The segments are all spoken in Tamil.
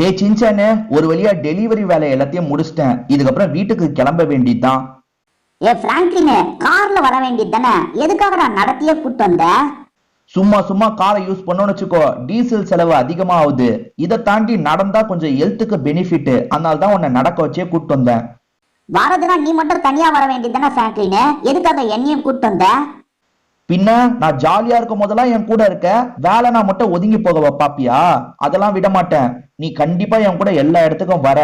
டே சின்சானு, ஒரு வழியா டெலிவரி வேலை எல்லாத்தையும் முடிச்சிட்டேன். இதுக்கப்புறம் வீட்டுக்கு கிளம்ப வேண்டியதுதான். ஏ பிராங்க்லின், கார்ல வர வேண்டியது தானே, எதுக்காக நான் நடத்தியே கூட்டு வந்த? சும்மா சும்மா காரை யூஸ் பண்ணோன்னு வச்சுக்கோ, டீசல் செலவு அதிகமா ஆகுது. இதை தாண்டி நடந்தா கொஞ்சம் ஹெல்த்துக்கு பெனிஃபிட், அதனால தான் உன்னை நடக்க வச்சே கூட்டு வந்தேன். வரதுனா நீ மட்டும் தனியா வர வேண்டியது தானே பிராங்க்லின், எதுக்காக என்னையும் கூட்டு வந்த? பின்ன நான் ஜாலியா இருக்கும் போதெல்லாம் என் கூட இருக்க, வேலைனா மட்டும் ஒதுங்கி போக பாப்பியா? அதெல்லாம் விட மாட்டேன். நீ கண்டிப்பா என் கூட எல்லா இடத்துக்கும் வர.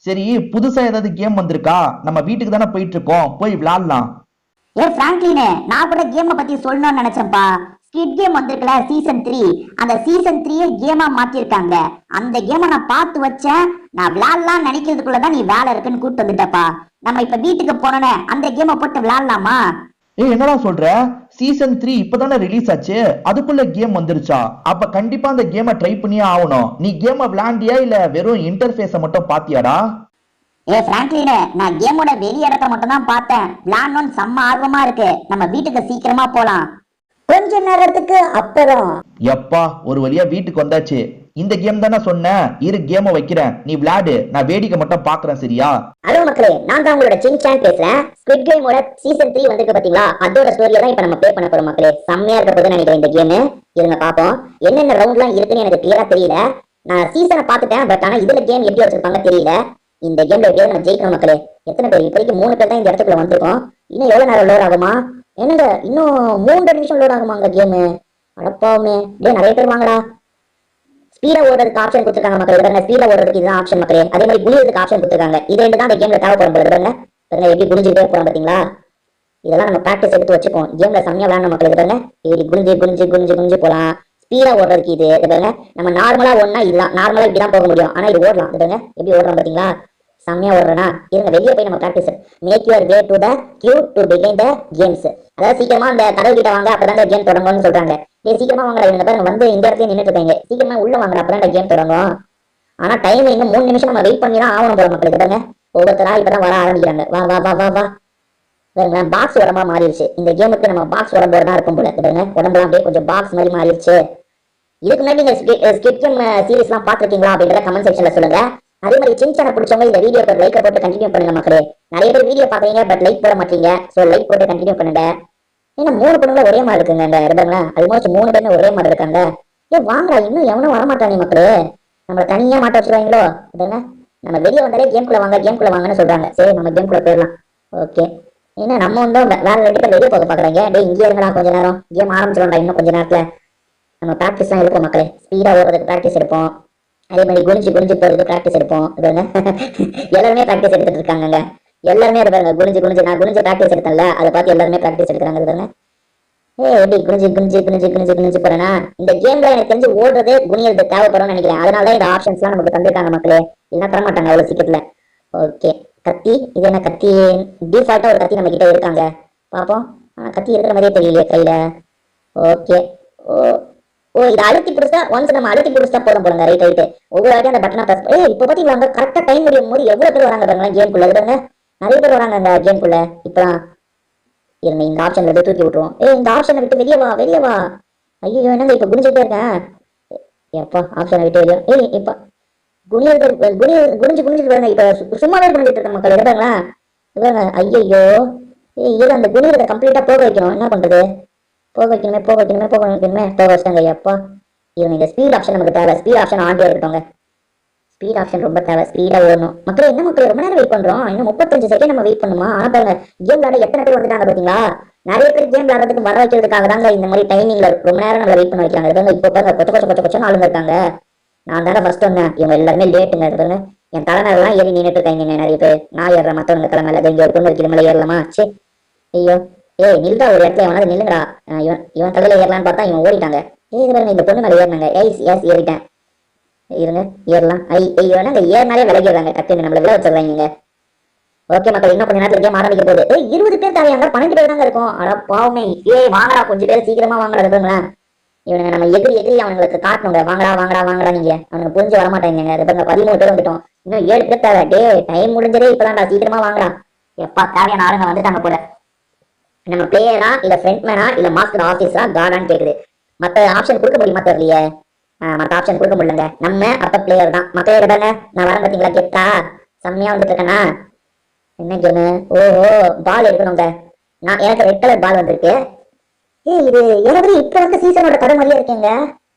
சரி, புதுசா ஏதாவது கேம் வந்திருக்கா? நம்ம வீட்டுக்கு தானே போயிட்டு இருக்கோம், போய் விளையாடலாம். ஏ பிராங்க்லின், நான் கூட கேமை பத்தி சொல்லணும்னு நினைச்சேன்ப்பா. ஸ்கிட் கேம் வந்திருக்கல சீசன் 3, அந்த சீசன் 3 கேமா மாத்திருக்காங்க. அந்த கேமை நான் பார்த்து வச்சேன். நான் விளையாடலாம் நினைக்கிறதுக்குள்ளதான் நீ வேலை இருக்குன்னு கூட்டு வந்துட்டப்பா. நம்ம இப்ப வீட்டுக்கு போனோன்னே அந்த கேமை போட்டு விளையாடலாமா? என்னடா சொல்ற? சீசன் 3 இப்பதானே ரிலீஸ் ஆச்சு, அதுக்குள்ள கேம் வந்துருச்சா? அப்ப கண்டிப்பா அந்த கேமை ட்ரை பண்ணியே ஆகணும். நீ கேமை விளையாண்டியா இல்ல வெறும் இன்டர்ஃபேஸ மட்டும் பாத்தியாடா? ஏ பிராங்க்லின், நான் கேமோட வெளி இடத்த மட்டும் தான் பார்த்தேன். விளையாடணும்னு செம்ம ஆர்வமா இருக்கு. நம்ம வீட்டுக்கு சீக்கிரமா போலாம். கொஞ்ச நேரத்துக்கு அப்புறம் எப்பா, ஒரு வழியா வீட்டுக்கு வந்தாச்சு. இந்த கேம் தானே சொன்ன, இரு கேமை வைக்கிறேன், நீ விளையாடு, நான் வேடிக்கை மட்டும் பாக்குறேன், சரியா? ஹலோ மக்களே, நான் தான் உங்களோட சின்சான் பேசுறேன். ஸ்குவிட் கேமோட சீசன் 3 வந்திருக்கு பாத்தீங்களா? அதோட ஸ்டோரியை தான் இப்ப நம்ம ப்ளே பண்ண போறோம் மக்களே. செம்மையா இருக்க போது நினைக்கிறேன் இந்த கேம். இருங்க பாப்போம் என்னென்ன ரவுண்ட்லாம் இருக்குன்னு எனக்கு கிளியரா தெரியல. நான் சீசனை பார்த்துட்டேன், பட் ஆனா இதுல கேம் எப்படி வச்சிருப்பாங்க தெரியல. இந்த கேம்ல எப்படியாவது நம்ம ஜெயிக்கணும் மக்களே. எத்தனை பேர்? இப்போதைக்கு 3 பேர் தான் இந்த இடத்துக்குள்ள வந்திருக்கோம். இன்னும் எவ்வளவு நேரம் லோட் ஆகுமா? என்னங்க இன்னும் 3 நிமிஷம் லோட் ஆகுமாங்க கேமு? அடப்பாவுமே, டே நிறைய பேர் வாங்கடா. ஸ்பீடா ஓடுறதுக்கு ஆப்ஷன் கொடுத்துருக்காங்க மக்களே. ஸ்பீடா ஓடுறதுக்கு இதுதான் ஆப்ஷன் மக்களே. அதே மாதிரி குளியறதுக்கு ஆப்ஷன் கொடுத்துருக்காங்க. இது ரெண்டு தான் அந்த கேம்ல தேவைப்படும் போது. பாருங்க எப்படி குளிஞ்சுட்டே போறோம் பாத்தீங்களா? இதெல்லாம் நம்ம ப்ராக்டிஸ் எடுத்து வச்சுப்போம். கேம்ல செம்மையா விளையாடணும் மக்களே. பாருங்க இப்படி குளிஞ்சு குளிஞ்சு குளிஞ்சு குளிஞ்சு போலாம். ஸ்பீடா ஓடுறதுக்கு இது பாருங்க. நம்ம நார்மலா ஓடனா இதுதான், நார்மலா இப்படிதான் போக முடியும். ஆனா இது ஓடலாம். பாருங்க எப்படி ஓடுறோம் பாத்தீங்களா? செம்மையா ஓடுறேன்னா இருங்க வெளியே போய் நம்ம practice make your way to the queue to begin the games. அதாவது சீக்கிரமா அந்த கதவு கிட்ட வாங்க, அப்பதான் கேம் தொடங்கும்னு சொல்றாங்க. சீக்கிரமா வாங்கடா. இவங்க பாருங்க வந்து இந்த இடத்துல நின்றுட்டு இருக்காங்க. சீக்கிரமா உள்ள வாங்கடா, அப்பதான் கேம் தொடங்கும். ஆனா டைம் இன்னும் 3 நிமிஷம் நம்ம வெயிட் பண்ணி தான் ஆகணும் போற மக்களுக்கு. பாருங்க ஒவ்வொருத்தரா இப்பதான் வர ஆரம்பிக்கிறாங்க. வா வா வா வா வா. பாருங்க பாக்ஸ் உடம்பா மாறிடுச்சு. இந்த கேமுக்கு நம்ம பாக்ஸ் உடம்போட தான் இருக்கும் போல. பாருங்க உடம்புலாம் அப்படியே கொஞ்சம் பாக்ஸ் மாதிரி மாறிடுச்சு. இதுக்கு முன்னாடி நீங்க ஸ்கிட் கேம் சீரிஸ் எல்லாம் பாத்துருக்கீங்களா அப்படின்றத கமெண்ட் செக்ஷன்ல சொல்லுங்க. அதே மாதிரி சின்சான பிடிச்சவங்க இந்த வீடியோக்கு லைக் போட்டு கண்டினியூ பண்ணுங்க மக்களே. நிறைய பேர் வீடியோ பாக்குறீங்க பட் லைக் போட மாட்டீங்க. சோ லைக் போட்டு கண்டினியூ பண்ணுங்க. ஏன்னா 3 பொண்ணுங்களும் ஒரே மாதிரி இருக்குங்க. இந்த இருப்பாங்களா ஆல்மோஸ்ட் 3 பேருமே ஒரே மாதிரி இருக்காங்க. ஏன் வாங்கடா, இன்னும் எவனும் வரமாட்டானே மக்களே. நம்மள தனியா மாட்ட வச்சிருவாங்களோ? பாருங்க நம்ம வெளியே வந்தாலே கேம்குள்ள வாங்க கேம்குள்ள வாங்கன்னு சொல்றாங்க. சரி நம்ம கேம்குள்ள போயிடலாம். ஓகே, ஏன்னா நம்ம வந்து வேற 2 பேர் வெளியே போக பாக்குறாங்க. டே இங்கே இருங்கடா கொஞ்ச நேரம், கேம் ஆரம்பிச்சிடும்டா இன்னும் கொஞ்ச நேரத்துல. நம்ம ப்ராக்டிஸ் எல்லாம் எடுப்போம் மக்களே. ஸ்பீடா ஓடுறதுக்கு ப்ராக்டிஸ் எடுப்போம். அதே மாதிரி குனிஞ்சு குனிஞ்சு போறதுக்கு ப்ராக்டிஸ் எடுப்போம். எல்லாருமே ப்ராக்டிஸ் எடுத்துட்டு இருக்காங்க. எல்லாருமே இருப்பாங்க குனிஞ்சு குனிஞ்சு. நான் குனிஞ்சு ப்ராக்டிஸ் எடுத்தேன்ல, அதை பார்த்து எல்லாருமே ப்ராக்டிஸ் எடுக்கிறாங்க. பாருங்க எப்படி குனிஞ்சு குனிஞ்சு குனிஞ்சு குனிஞ்சு குனிஞ்சு போறேன்னா இந்த கேம்ல எனக்கு தெரிஞ்சு ஓடுறது குனியது தேவைப்படும் நினைக்கிறேன். அதனாலதான் இந்த ஆப்ஷன்ஸ் எல்லாம் நமக்கு தந்திருக்காங்க மக்களே. இல்லைன்னா தர மாட்டாங்க அவ்வளவு சீக்கிரத்துல. ஓகே, கத்தி. இது என்ன கத்தி? டிஃபால்ட்டா ஒரு கத்தி நம்ம கிட்ட இருக்காங்க. பாப்போம். ஆனா கத்தி இருக்கிற மாதிரியே தெரியலையே கையில. ஓகே, ஓ இதை அழுத்தி பிடிச்சா ஒன்ஸ் நம்ம அழுத்தி பிடிச்சா போதும் போடுங்க. Right right. ஒவ்வொரு வாட்டியும் அந்த பட்டனை பிரஸ். இப்போ பாத்தீங்களா கரெக்டா டைம் முடியும் போது எவ்வளவு பேர் வராங்க பாருங்க கேம்குள்ள. பாருங்க நிறைய பேர் வராங்க அந்த கேம்குள்ள. இப்பதான் இருங்க இந்த ஆப்ஷன்ல இருந்து தூக்கி விட்டுருவோம். இந்த ஆப்ஷனை விட்டு வெளியே வா வெளியே வா. ஐயோ என்னங்க இப்ப குனிஞ்சுட்டே இருக்கேன். எப்பா ஆப்ஷனை விட்டு வெளியே. இப்ப குனிஞ்சு குனிஞ்சிட்டு பாருங்க. இப்ப சும்மாவே குனிஞ்சிட்டு இருக்க மக்கள் இருப்பாங்களா? பாருங்க ஐயோ. இது அந்த குனியத்தை கம்ப்ளீட்டா போக வைக்கணும். என்ன பண்றது? போக வைக்கணுமே போக வைக்கணுமே போக வைக்கணுமே போக வச்சிட்டாங்க. எப்பா இவங்க இந்த ஸ்பீட் ஆப்ஷன் நமக்கு தேவை. ஸ்பீட் ஆப்ஷன் ஆண்டியா இருக்கட்டும். ஸ்பீட் ஆப்ஷன் ரொம்ப தேவை. ஸ்பீடா ஓடணும் மக்கள். என்ன மக்கள் ரொம்ப நேரம் வெயிட் பண்றோம்? இன்னும் 35 செகண்ட் நம்ம வெயிட் பண்ணுமா? ஆனா பாருங்க கேம் விளையாட எத்தனை பேர் வந்துட்டாங்க பாத்தீங்களா? நிறைய பேர் கேம் விளையாடுறதுக்கு வர வைக்கிறதுக்காக தாங்க இந்த மாதிரி டைமிங்ல ரொம்ப நேரம் நம்ம வெயிட் பண்ண வைக்கிறாங்க. இப்போ பாருங்க கொச்ச கொச்ச கொச்ச கொச்ச ஆளுங்க இருக்காங்க. நான் தானே ஃபர்ஸ்ட் வந்தேன். இவங்க எல்லாருமே லேட்டுங்க. பாருங்க என் தலைமையெல்லாம் ஏறி நின்றுட்டு இருக்காங்க நிறைய பேர். நான் ஏறுறேன் மத்தவங்க தலைமையில. இங்க ஒரு பொண்ணு இருக்கு, மேலே ஏறலாமா? சரி ஐயோ நில்றா ஒரு இடத்துல. எவனாவது நில்லுங்கடா. இவன் தலையில ஏறலான்னு பார்த்தா இவன் ஓடிட்டாங்க. பாருங்க இந்த பொண்ணு மேல ஏறினாங்க. எஸ் ஏறிட்டேன். இருங்க ஏறலாம். ஐயோ நாங்க ஏறினாலே விலகிடுறாங்க டக்குன்னு, நம்மள விட வச்சிடுறாங்க. ஓகே மக்கள், இன்னும் கொஞ்சம் நேரத்துல கேம் ஆரம்பிக்க போகுது. 20 பேர் தேவையாங்க, 12 பேர் தாங்க இருக்கும். அட பாவமே. வாங்கடா கொஞ்சம் பேர் சீக்கிரமா வாங்கடா. இருக்குங்களா இவனுங்க நம்ம எதிரி அவனுங்களுக்கு காட்டணுங்க. வாங்கடா வாங்கடா வாங்கடா. நீங்க அவனுக்கு புரிஞ்சு வரமாட்டாங்க. அது பாருங்க 13 பேர் வந்துட்டோம். இன்னும் 7 பேர் தேவை. டே டைம் முடிஞ்சதே இப்பதான்டா, சீக்கிரமா வாங்கடா. எப்பா தேவையான ஆளுங்க வந்துட்டாங்க போல. நம்ம பிளேயரா இல்ல ஃப்ரண்ட்மேனா இல்ல மாஸ்டர் ஆபீஸரா கார்டான்னு கேக்குது. மத்த ஆப்ஷன் கொடுக்க முடியுமா தெரியலையே. மற்ற ஆப்ஷன் கொடுக்க முடியலங்க. நம்ம அப்ப பிளேயர் தான் மக்களே. பாருங்க நான் வரேன் பாத்தீங்களா, கெத்தா செம்மையா வந்துட்டு இருக்கேனா. என்ன கேமு? ஓஹோ, பால் எடுக்கணுங்க. நான் எனக்கு ரெட் கலர் பால் வந்திருக்கு. இது எனக்கு இப்ப வந்து சீசனோட கதை மாதிரியே இருக்கேங்க.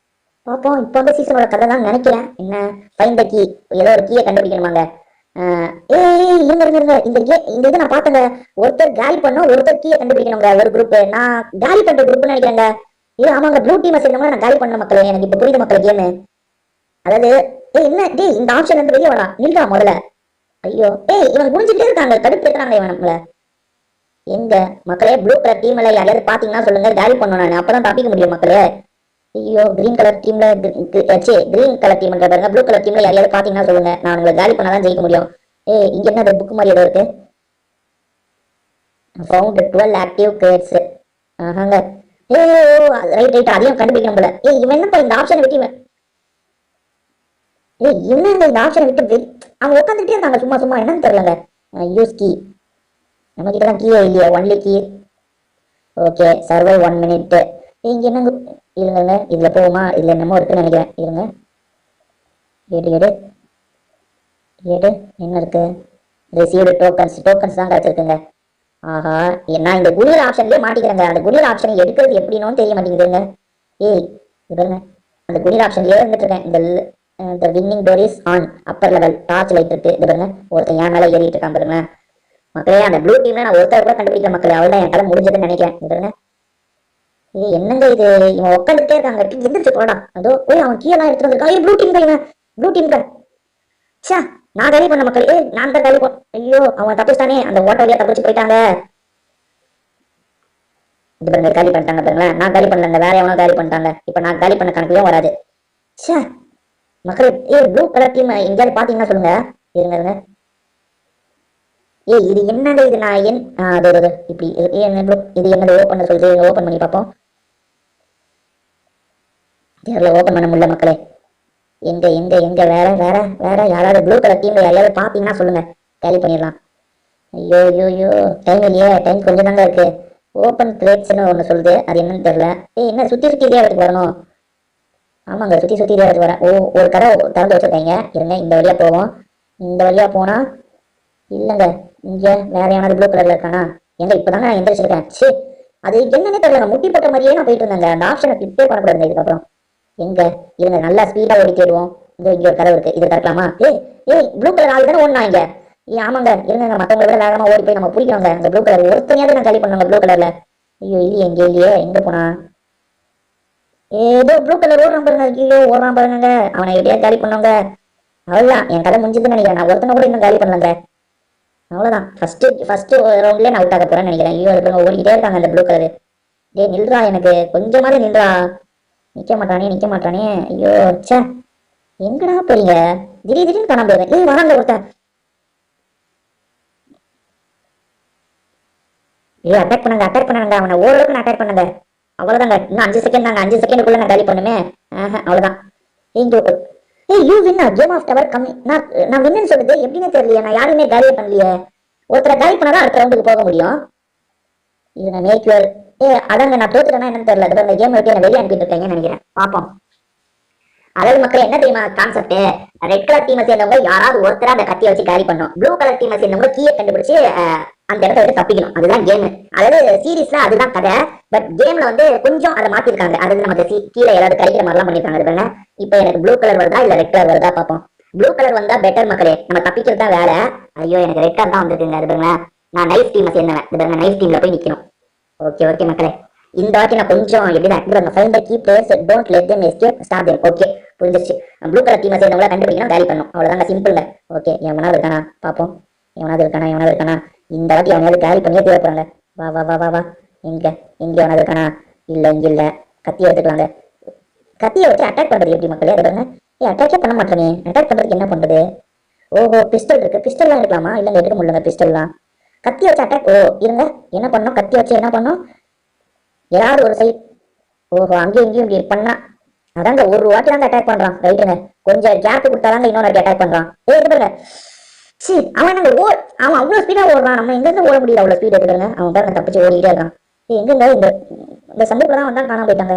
பாப்போம், இப்ப வந்து சீசனோட கதை தான் நினைக்கிறேன். என்ன ஃபைண்ட் த கீ, ஏதோ ஒரு கீயை கண்டுபிடிக்கணுமாங்க. இருங்க இருங்க இருங்க, இந்த இது நான் பார்த்தேங்க. ஒருத்தர் காலி பண்ணோம், ஒருத்தர் கீயை கண்டுபிடிக்கணுங்க. ஒரு குரூப் நான் காலி பண்ற குரூப்னு நினைக்கிறேங்க. ஆமாங்க, ப்ளூ டீம் சேர்ந்தவங்க நான் காலி பண்ண மக்களே. எனக்கு இப்ப புரியுது மக்களே கேமு. அதாவது என்ன இந்த ஆப்ஷன் வந்து வெளியே வரலாம் நில்றா முதல்ல. ஐயோ இவங்க முடிஞ்சுட்டே இருக்காங்க, கடுப்பு ஏத்துறாங்க இவன் நம்மள. எங்க மக்களே ப்ளூ கலர் டீம்ல யாரையாவது பாத்தீங்கன்னா சொல்லுங்க, காலி பண்ணணும். நான் அப்பதான் தப்பிக்க முடியும் மக்களே. ஐயோ கிரீன் கலர் டீம்ல கிரீன் கலர் டீம் பாருங்க, ப்ளூ கலர் டீம்ல யாரையாவது பாத்தீங்கன்னா சொல்லுங்க, நான் உங்களை காலி பண்ணாதான் ஜெயிக்க முடியும். இங்க என்ன புக் மாதிரி ஏதோ இருக்கு. Found 12 active grades. ஆஹாங்க. ரைட் ரைட், அதையும் கண்டுபிடிக்கணும் போல. இவன் என்னப்பா இந்த ஆப்ஷனை விட்டு என்னங்க இந்த ஆப்ஷனை விட்டு அவங்க உட்காந்துட்டே இருக்காங்க சும்மா சும்மா, என்னன்னு தெரியலங்க. யூஸ் கீ, நம்ம கிட்ட தான் கீயே இல்லையா, ஒன்லி கீ. ஓகே, சர்வை 1 மினிட். இங்க என்னங்க, இருங்க இதுல போகுமா, இதுல என்னமோ இருக்குன்னு நினைக்கிறேன். இருங்க, எடு எடு எடு, என்ன இருக்கு? ரிசீவ்டு டோக்கன்ஸ் தான் கிடைச்சிருக்குங்க. ஆஹா, நான் இந்த குளிர் ஆப்ஷன்லயே மாட்டிக்கிறேங்க. அந்த குளிர் ஆப்ஷனை எடுக்கிறது எப்படின்னு தெரிய மாட்டேங்குதுங்க. இது பாருங்க, அந்த குளிர் ஆப்ஷன்லயே இருந்துட்டு இருக்கேன். இந்த winning door is on, upper level torch light இருக்கு. இது பாருங்க, ஒருத்தன் ஏன் மேல ஏறிட்டு இருக்கான் பாருங்க மக்களே. அந்த ப்ளூ டீம்ல நான் ஒருத்தர் கூட கண்டுபிடிக்கிற மக்களே, அவள்தான் என் கதை முடிஞ்சதுன்னு நினைக்கிறேன். இது பாருங்க, என்னங்க இது, இவன் உட்காந்துட்டே இருக்காங்க. எந்திரிச்சு போடா. அதோ அவன் கீழே எடுத்துட்டு வந்திருக்கான். ப்ளூ டீம் தான், ப்ளூ டீம் தான். சா, நான் காலி பண்ண மக்கள். நான் தான் காலி பண்ண. ஐயோ அவன் தப்பிச்சிட்டானே, அந்த ஓட்ட வழியா தப்பிச்சு போயிட்டாங்க. இது பாருங்க, காலி பண்ணிட்டாங்க பாருங்களேன். நான் காலி பண்ணல, வேற எவனோ காலி பண்ணிட்டாங்க. இப்ப நான் காலி பண்ண கணக்குலயும் வராது. சே மக்கள், ப்ளூ கலர் டீம் எங்கேயாவது பாத்தீங்கன்னா சொல்லுங்க. இருங்க இருங்க, இது என்னது? இது நான் அது இப்படி என்ன இது என்னது? ஓப்பன் சொல்றது, ஓப்பன் பண்ணி பார்ப்போம். ஓப்பன் பண்ண முடியல மக்களே. எங்க எங்க எங்க வேற வேற வேற யாராவது ப்ளூ கலர் டீம்ல யாராவது பாத்தீங்கன்னா சொல்லுங்க, கேலி பண்ணிடலாம். ஐயோ ஐயோ ஐயோ, டைம் இல்லையே, டைம் கொஞ்சம் தாங்க இருக்கு. ஓப்பன் கிரேட்ஸ்னு ஒன்று சொல்லுது, அது என்னன்னு தெரியல. என்ன சுத்தி சுத்தி இதே இடத்துக்கு வரணும்? ஆமாங்க, சுத்தி சுத்தி இதே இடத்துக்கு வரேன். ஒரு கடை திறந்து வச்சிருக்கீங்க. இருங்க, இந்த வழியா போவோம். இந்த வழியா போனா இல்லைங்க, இங்க வேற யாராவது ப்ளூ கலர்ல இருக்கானா? எங்க இப்பதாங்க நான் எந்திரிச்சிருக்கேன். சரி, அது என்னன்னே தெரியல, முட்டி போட்ட மாதிரியே நான் போயிட்டு இருந்தேங்க. அந்த ஆப்ஷனை கிளிக்கே பண்ணக்கூடாதுங்க இதுக்கப்புறம். எங்க இருங்க, நல்லா ஸ்பீடா ஓடி தேடுவோம். இங்க ஒரு கதவு இருக்கு, இது திறக்கலாமா? ப்ளூ கலர் ஆள் தானே ஒண்ணா இங்க. ஆமாங்க, இருங்க மத்தவங்க விட வேகமா ஓடி போய் நம்ம பிடிக்கணுங்க. அந்த ப்ளூ கலர் ஒருத்தனையாவது நான் காலி பண்ணுங்க ப்ளூ கலர்ல. ஐயோ இல்லையே, எங்க இல்லையே, எங்க போனா? ஏதோ ப்ளூ கலர் ஓடுறான் பாருங்க. ஐயோ ஓடுறான் பாருங்க, அவனை எப்படியா காலி பண்ணுங்க. அவ்வளவுதான், என் கதை முடிஞ்சதுன்னு நினைக்கிறேன். நான் ஒருத்தனை கூட இன்னும் காலி பண்ணலங்க. அவ்வளவுதான், ஃபர்ஸ்ட் ரவுண்ட்லயே நான் அவுட் ஆக போறேன்னு நினைக்கிறேன். ஐயோ அது ஓடிக்கிட்டே இருக்காங்க அந்த ப்ளூ கலர். நில்றா, எனக்கு கொஞ்சமாவது நில்றா. நிக்க மாட்டானே. ஐயோ சே, எங்கடா போறீங்க? திடீர்னு காணாம போயிருங்க. வராங்க ஒருத்தன். அட்டாக் பண்ணாங்க. அவனை ஓரளவுக்கு நான் அட்டாக் பண்ணுங்க. அவ்வளவுதாங்க, இன்னும் 5 செகண்ட் தாங்க. 5 செகண்டுக்குள்ள நான் காலி பண்ணுமே. அவ்வளவுதான். You win game of tower கம்மி. நான் வின்னு சொல்லுது எப்படின்னு தெரியலையே. நான் யாருமே காலியே பண்ணலையே. ஒருத்தரை காலி பண்ணாதான் அடுத்த ரவுண்டுக்கு போக முடியும். இது நான் மேக்யூர். அதாங்க, நான் தோத்துட்டேன்னா என்னன்னு தெரியல. இந்த கேம் வச்சு என்ன வெளியே அனுப்பிட்டு இருக்கீங்கன்னு நினைக்கிறேன். பாப்போம். அதாவது மக்கள் என்ன தெரியுமா கான்செப்ட்? ரெட் கலர் டீமை சேர்ந்தவங்க யாராவது ஒருத்தர் அந்த கத்தியை வச்சு கேரி பண்ணும். ப்ளூ கலர் டீமை சேர்ந்தவங்க கீயை கண்டுபிடிச்சு அந்த இடத்த விட்டு தப்பிக்கணும். அதுதான் கேம். அதாவது சீரீஸ்ல அதுதான் கதை. பட் கேம்ல வந்து கொஞ்சம் அதை மாத்திருக்காங்க. அதாவது நமக்கு கீழே ஏதாவது கழிக்கிற மாதிரிலாம் பண்ணிருக்காங்க. இப்ப எனக்கு ப்ளூ கலர் வருதா இல்ல ரெட் கலர் வருதா பாப்போம். ப்ளூ கலர் வந்தா பெட்டர் மக்களே, நம்ம தப்பிக்கிறது தான் வேலை. ஐயோ எனக்கு ரெட் கலர் தான் வந்துருக்குங்க. அது பாருங்க, நான் நைஃப் டீமை சேர்ந்தவன். இது பாருங்க, நைஃப் டீம்ல போய் நிக்கணும். ஓகே மக்களே, இந்த வாட்டி நான் கொஞ்சம் எப்படின்னா find the key place, don't let them escape, stop them. Okay புரிஞ்சிருச்சு. ப்ளூ கலர் டீமை சேர்ந்தவங்கள கண்டுபிடிக்கணும், காலி பண்ணணும். அவ்வளவுதாங்க, சிம்பிள்ங்க. ஓகே, எவனாவது இருக்கானா பாப்போம். எவனாவது இருக்கானா? இந்த வாட்டி அவனாவது காலி பண்ணியே தீர போறாங்க. வா வா வா வா வா, எங்க எவனாவது இருக்கானா? இங்க இல்ல. கத்தியை எடுத்துக்கலாங்க. கத்தியை வச்சு அட்டாக் பண்றது எப்படி மக்களே? அது பாருங்க, அட்டாக்கே பண்ண மாட்டேனே. அட்டாக் பண்றதுக்கு என்ன பண்றது? ஓஹோ, பிஸ்டல் இருக்கு. பிஸ்டல்லாம் எடுக்கலாமா? இல்லங்க எடுக்க முடியலங்க பிஸ்டல்லாம். கத்தி வச்சு அட்டாக். இருங்க, என்ன பண்ணோம்? கத்தி வச்சு என்ன பண்ணோம்? ஏதாவது ஒரு சைட். ஓஹோ, அங்கேயும் இங்கேயும் இப்படி பண்ணா அதாங்க ஒரு வாட்டி தாங்க அட்டாக் பண்றான். ரைட்டுங்க, கொஞ்சம் கேப் கொடுத்தாதாங்க இன்னொரு வாட்டி அட்டாக் பண்றான். பாருங்க, சி அவன் நாங்க அவன் அவ்வளவு ஸ்பீடா ஓடுறான். நம்ம எங்க இருந்து ஓட முடியல அவ்வளவு ஸ்பீட் எடுத்துருங்க. அவன் பாருங்க தப்பிச்சு ஓடிக்கிட்டே இருக்கான். எங்கங்க இந்த சந்துக்குள்ள தான் வந்தா காணாம போயிட்டாங்க.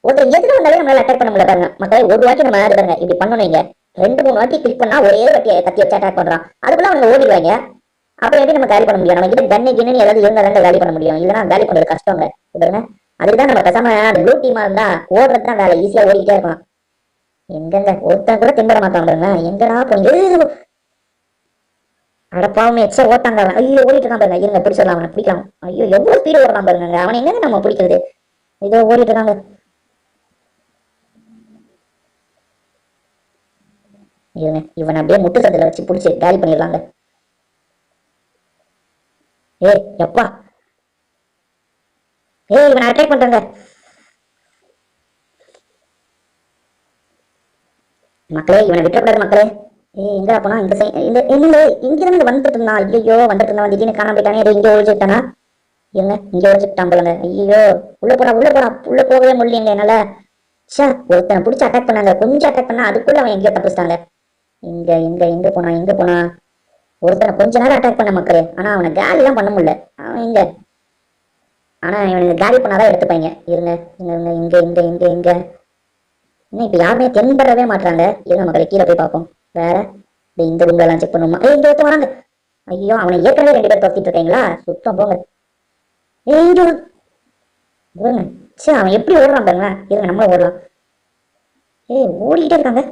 ஒருத்தர் எதுல வந்தாலே நம்மளால அட்டாக் பண்ண முடியல பாருங்க மக்களே. ஒரு வாட்டி நம்ம யாரு பாருங்க இப்படி பண்ணணும், இங்க 2 3 வாட்டி கிளிக் பண்ணா ஒரே வாட்டி கத்தி வச்சு அட்டாக் பண்றான். அதுக்குள்ள அவங்க ஓடிடுவாங்க. அப்புறம் எப்படி நம்ம காலி பண்ண முடியும்? நம்ம கிட்ட கண்ணு கிண்ணு ஏதாவது இருந்தா காலி பண்ண முடியும், இல்லைன்னா காலி பண்றது கஷ்டங்க பாருங்க. அதுக்குதான் நம்ம பேசாம ப்ளூ டீமா இருந்தா ஓடுறது தான் வேலை, ஈஸியா ஓடிக்கிட்டே இருக்கலாம். எங்கெங்க ஒருத்தன் கூட திம்பர மாட்டான் பாருங்க. எங்கடா போய் அடப்பாவும் எக்ஸ்ட்ரா ஓட்டாங்க அவன். ஐயோ ஓடிட்டு இருக்கான் பாருங்க. இருங்க பிடிச்சிடலாம், அவனை பிடிக்கலாம். ஐயோ எவ்வளவு ஸ்பீடு ஓடுறான் பாருங்க. அவனை எங்க நம்ம பிடிக்கிறது? இதோ ஓடிட்டு இருக்காங்க. இருங்க இவன் அப்படியே முட்டு சந்தில வச்சு பிடிச்சி காலி பண்ணிடலாங்க. ஏய் எப்பா, ஏய் இவனை அட்டாக் பண்றாங்க மக்களே. இவனை விட்டுறக்கூடாது மக்களே. ஏய் எங்க போனா? இந்த இந்த என்னங்க இங்க இருந்து வந்துட்டு இருந்தான். ஐயோ வந்துட்டு இருந்தான், திடீர்னு காணாம போயிட்டானே. இங்க ஒழிச்சுட்டானா? இருங்க இங்க ஒழிச்சுட்டான் போலங்க. ஐயோ உள்ள போனா உள்ள போனா, உள்ள போகவே முடியலங்க என்னால. சே ஒருத்தனை பிடிச்சி அட்டாக் பண்ணாங்க, கொஞ்சம் அட்டாக் பண்ணா அதுக்குள்ள அவன் எங்கேயோ தப்பிச்சிட்டாங்க. இங்க எங்க எங்க போனா எங்க போனா? ஒருத்தனை கொஞ்ச நேரம் அட்டாக் பண்ண மக்களே, ஆனா அவனை காலி எல்லாம் பண்ண முடியல. அவன் இங்க, ஆனா இவனுக்கு காலி பண்ணாதான் எடுத்துப்பாங்க. இருங்க இங்க இங்க இங்க இங்க இங்க இன்னும் இப்ப யாருமே தென்படவே மாட்டாங்க. இருங்க மக்களை கீழே போய் பார்ப்போம். வேற இந்த ரூம்ல எல்லாம் செக் பண்ணுமா? இங்க ஒருத்தன் வராங்க. ஐயோ அவனை ஏற்கனவே 2 பேர் துரத்திட்டு இருக்கீங்களா? சுத்தம் போங்க. இங்க சரி அவன் எப்படி ஓடுறான் பாருங்க. இருங்க நம்மளும் ஓடலாம். ஏய் ஓடிக்கிட்டே இருக்காங்க.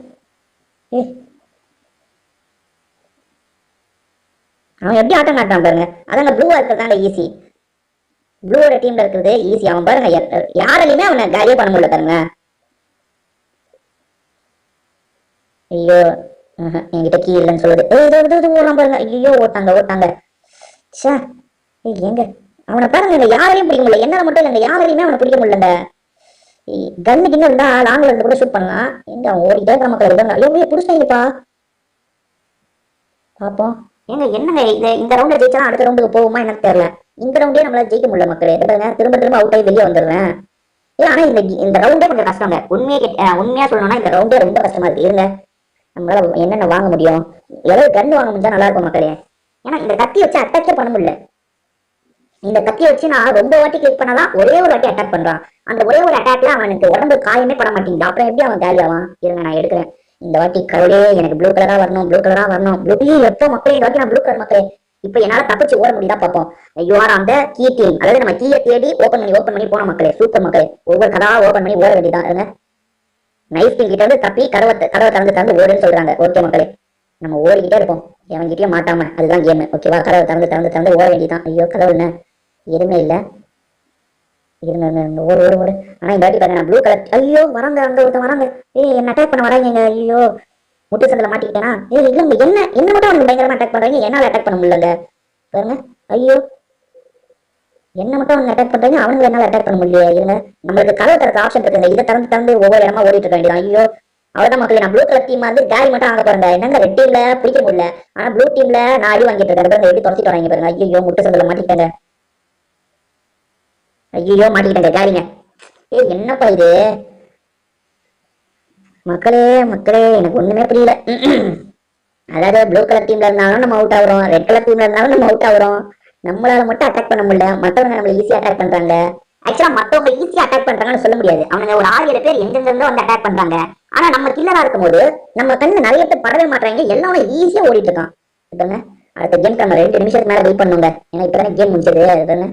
ஏய் அவன் எப்படி ஆட்டம் காட்டுறான் பாருங்க. அதாங்க ப்ளூவா இருக்கிறதாங்க ஈஸி. ப்ளூவோட டீம்ல இருக்கிறது ஈஸி. அவன் பாருங்க யாராலையுமே அவனை காலியே பண்ண முடியல பாருங்க. ஐயோ என்கிட்ட கீ இல்லைன்னு சொல்லுது. ஓடலாம் பாருங்க. ஐயோ ஓட்டாங்க ஓட்டாங்க. சே எங்க அவனை பாருங்க, யாரையும் பிடிக்க முடியல. என்னால மட்டும் இல்லைங்க, யாரையுமே அவனை பிடிக்க முடியலங்க. கண்ணு கிண்ணு இருந்தா லாங்ல இருந்து கூட ஷூட் பண்ணலாம். எங்க அவன் ஓடிட்டே இருக்க மக்கள் விடுங்க. ஐயோ பிடிச்சிட்டாங்கப்பா. பாப்போம். ஏங்க என்னங்க இந்த ரவுண்ட்ல ஜெயிச்சா அடுத்த ரவுண்டுக்கு போகுமா எனக்கு தெரியல. இந்த ரவுண்டே நம்மளால ஜெயிக்க முடியல மக்களே. திரும்ப திரும்ப அவுட் ஆகி வெளியே வந்துடுவேன். ஆனா இந்த ரவுண்டே கொஞ்சம் கஷ்டங்க. உண்மையா சொல்லணும்னா இந்த ரவுண்டே ரொம்ப கஷ்டமா இருக்கு. இருங்க நம்மளால என்னென்ன வாங்க முடியும், ஏதாவது கன்று வாங்க முடிஞ்சா நல்லா இருக்கும் மக்களே. ஏன்னா இந்த கத்தி வச்சு அட்டாக்கே பண்ண முடியல. இந்த கத்தியை வச்சு நான் ரொம்ப வாட்டி கிளிக் பண்ணாதான் ஒரே ஒரு வாட்டி அட்டாக் பண்றான். அந்த ஒரே ஒரு அட்டாக்ல அவனுக்கு உடம்பு காயமே பட மாட்டேங்குது. அப்புறம் எப்படி அவன் காலி ஆவான்? இருங்க நான் எடுக்கிறேன். இந்த வாட்டி கடவுளே எனக்கு ப்ளூ கலரா வரணும், ப்ளூ கலரா வரணும். ப்ளூ எப்போ மக்களே இந்த வாட்டி நான் ப்ளூ கலர் மக்களே. இப்ப என்னால தப்பிச்சு ஓட முடியுதா பாப்போம். யூ ஆர் அந்த கீ டீம், அதாவது நம்ம கீயை தேடி ஓபன் பண்ணி போன மக்களே. சூப்பர் மக்களே, ஒவ்வொரு கதா ஓபன் பண்ணி ஓட வேண்டியதான். இருங்க நைஃப் கிட்ட இருந்து தப்பி கதவை திறந்து ஓடுன்னு சொல்றாங்க. ஓகே மக்களே நம்ம ஓடிக்கிட்டே இருப்போம், எவன்கிட்டயும் மாட்டாம. அதுதான் கேம். ஓகேவா? கதவை திறந்து ஓட வேண்டியதான். ஐயோ கதவு என்ன எதுவுமே இல்ல. இருங்க ஓடு. ஆனா இந்த வாட்டி பாருங்க நான் ப்ளூ கலர். ஐயோ வராங்க, அங்க ஒருத்தன் வராங்க. ஏய் என்ன அட்டாக் பண்ண வராங்க. ஐயோ முட்டு சந்தில மாட்டிக்கிட்டேனா? ஏய் இல்லங்க என்ன மட்டும் அவங்க பயங்கரமா அட்டாக் பண்றாங்க, என்னால அட்டாக் பண்ண முடியலங்க பாருங்க. ஐயோ என்ன மட்டும் அவங்க அட்டாக் பண்றாங்க, அவனுங்க என்னால அட்டாக் பண்ண முடியல. இருங்க நம்மளுக்கு கதவை திறக்க ஆப்ஷன் இருக்குங்க. இதை திறந்து ஒவ்வொரு இடமா ஓடிட்டு இருக்க வேண்டியதான். ஐயோ அவ்வளவுதான் மக்களே, நான் ப்ளூ கலர் டீம் வந்து காலி மட்டும் ஆக பாருங்க. என்னங்க ரெட் டீம்ல பிடிக்க முடியல, ஆனா ப்ளூ டீம்ல நான் அடி வாங்கிட்டு இருக்கேன். எப்படி துரத்திட்டு வராங்க பாருங்க. ஐயோ முட்டு சந்தில மாட்டிக்கிட்டேங்க. ஐயோ மாட்டிக்கிட்டேங்க காலிங்க. ஏய் என்னப்பா இது மக்களே எனக்கு ஒண்ணுமே புரியல. அதாவது ப்ளூ கலர் டீம்ல இருந்தாலும் நம்ம அவுட் ஆகுறோம், ரெட் கலர் டீம்ல இருந்தாலும் நம்ம அவுட் ஆகுறோம். நம்மளால மட்டும் அட்டாக் பண்ண முடியல, மற்றவங்க நம்மள ஈஸியா அட்டாக் பண்றாங்க. ஆக்சுவலா மத்தவங்க ஈஸியா அட்டாக் பண்றாங்கன்னு சொல்ல முடியாது. அவங்க ஒரு 6 7 பேர் எங்கிருந்தோ வந்து அட்டாக் பண்றாங்க. ஆனா நம்ம கில்லரா இருக்கும் போது நம்ம கண்ணு நிறைய பேர் படவே மாட்டாங்க, எல்லாரும் ஈஸியா ஓடிட்டு இருக்கான். இப்பங்க அடுத்த கேம் நம்ம 2 நிமிஷத்துக்கு மேல வெயிட் பண்ணுங்க. ஏன்னா இப்பதானே கேம் முடிஞ்சது. அதுதானே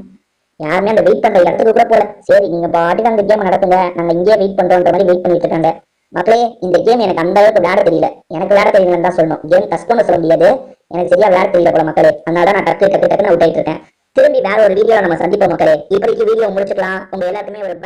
யாருமே அந்த வெயிட் பண்ற இடத்துக்கு கூட போல. சரி நீங்க பாட்டுக்கு அந்த கேம் நடக்குங்க, நாங்க இங்கே வெயிட் பண்றோன்ற மாதிரி வெயிட் பண்ணிட்டு இருக்காங்க. மக்களே இந்த கேம் எனக்கு அந்த அளவுக்கு விளையாட தெரியல. எனக்கு விளையாட தெரியலன்னு தான் சொல்லணும். கேம் கஷ்டம்னு சொல்ல முடியாது, எனக்கு சரியா விளையாட தெரியல போல மக்களே. அதனால நான் டக்குன்னு அவுட் ஆயிட்டு இருக்கேன். திரும்பி வேற ஒரு வீடியோல நம்ம சந்திப்போம் மக்களே. இப்படிக்கு வீடியோ முடிச்சுக்கலாம். உங்க எல்லாத்துக்குமே ஒரு